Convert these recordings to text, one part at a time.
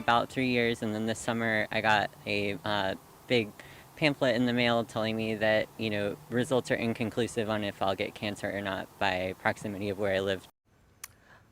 about 3 years, and then this summer I got a big pamphlet in the mail telling me that, results are inconclusive on if I'll get cancer or not by proximity of where I live.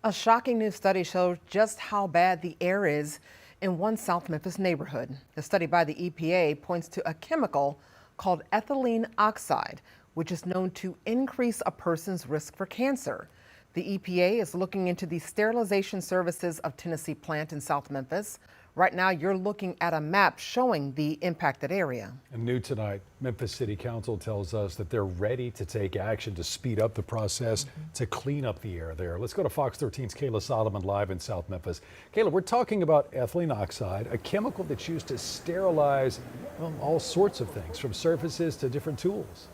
A shocking new study shows just how bad the air is in one South Memphis neighborhood. The study by the EPA points to a chemical called ethylene oxide, which is known to increase a person's risk for cancer. The EPA is looking into the sterilization services of Tennessee plant in South Memphis. Right now, you're looking at a map showing the impacted area. And new tonight, Memphis City Council tells us that they're ready to take action to speed up the process to clean up the air there. Let's go to Fox 13's Kayla Solomon live in South Memphis. Kayla, we're talking about ethylene oxide, a chemical that's used to sterilize all sorts of things, from surfaces to different tools.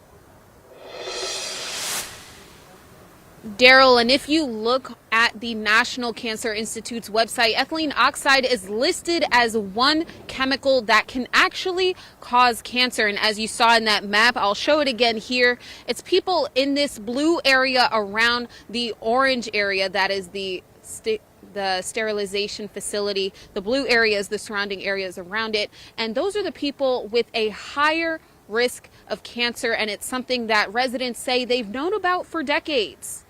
Daryl, and if you look at the National Cancer Institute's website, ethylene oxide is listed as one chemical that can actually cause cancer. And as you saw in that map, I'll show it again here. It's people in this blue area around the orange area that is the sterilization facility. The blue area is the surrounding areas around it. And those are the people with a higher risk of cancer. And it's something that residents say they've known about for decades.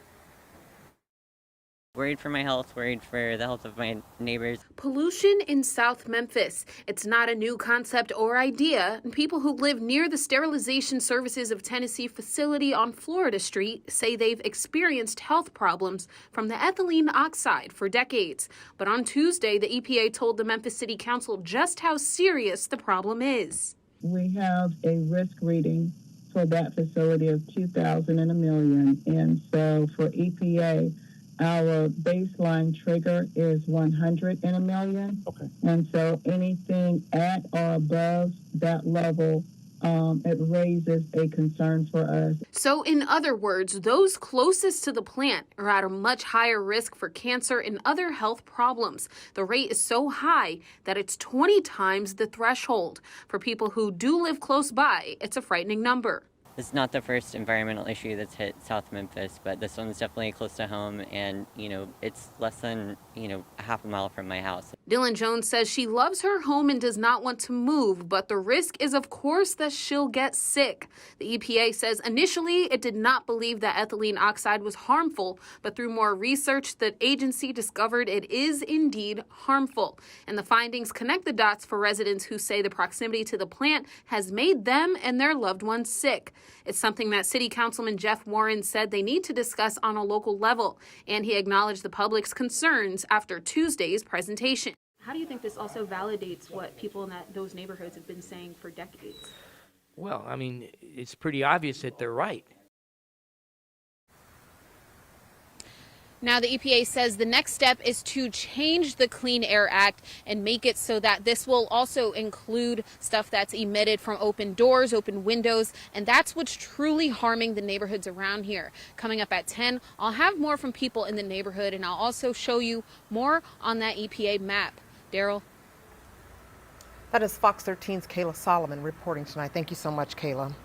Worried for my health, worried for the health of my neighbors. Pollution in South Memphis. It's not a new concept or idea, and people who live near the sterilization services of Tennessee facility on Florida Street say they've experienced health problems from the ethylene oxide for decades. But on Tuesday, the EPA told the Memphis City Council just how serious the problem is. We have a risk reading for that facility of 2,000 in a million, and so for EPA, our baseline trigger is 100 in a million. Okay. And so anything at or above that level, it raises a concern for us. So in other words, those closest to the plant are at a much higher risk for cancer and other health problems. The rate is so high that it's 20 times the threshold. For people who do live close by, it's a frightening number. This is not the first environmental issue that's hit South Memphis, but this one's definitely close to home, and, it's less than, a half a mile from my house. Dylan Jones says she loves her home and does not want to move, but the risk is, of course, that she'll get sick. The EPA says initially it did not believe that ethylene oxide was harmful, but through more research, the agency discovered it is indeed harmful. And the findings connect the dots for residents who say the proximity to the plant has made them and their loved ones sick. It's something that City Councilman Jeff Warren said they need to discuss on a local level, and he acknowledged the public's concerns after Tuesday's presentation. How do you think this also validates what people in those neighborhoods have been saying for decades? Well, I mean, it's pretty obvious that they're right. Now, the EPA says the next step is to change the Clean Air Act and make it so that this will also include stuff that's emitted from open doors, open windows, and that's what's truly harming the neighborhoods around here. Coming up at 10, I'll have more from people in the neighborhood, and I'll also show you more on that EPA map. Daryl? That is Fox 13's Kayla Solomon reporting tonight. Thank you so much, Kayla.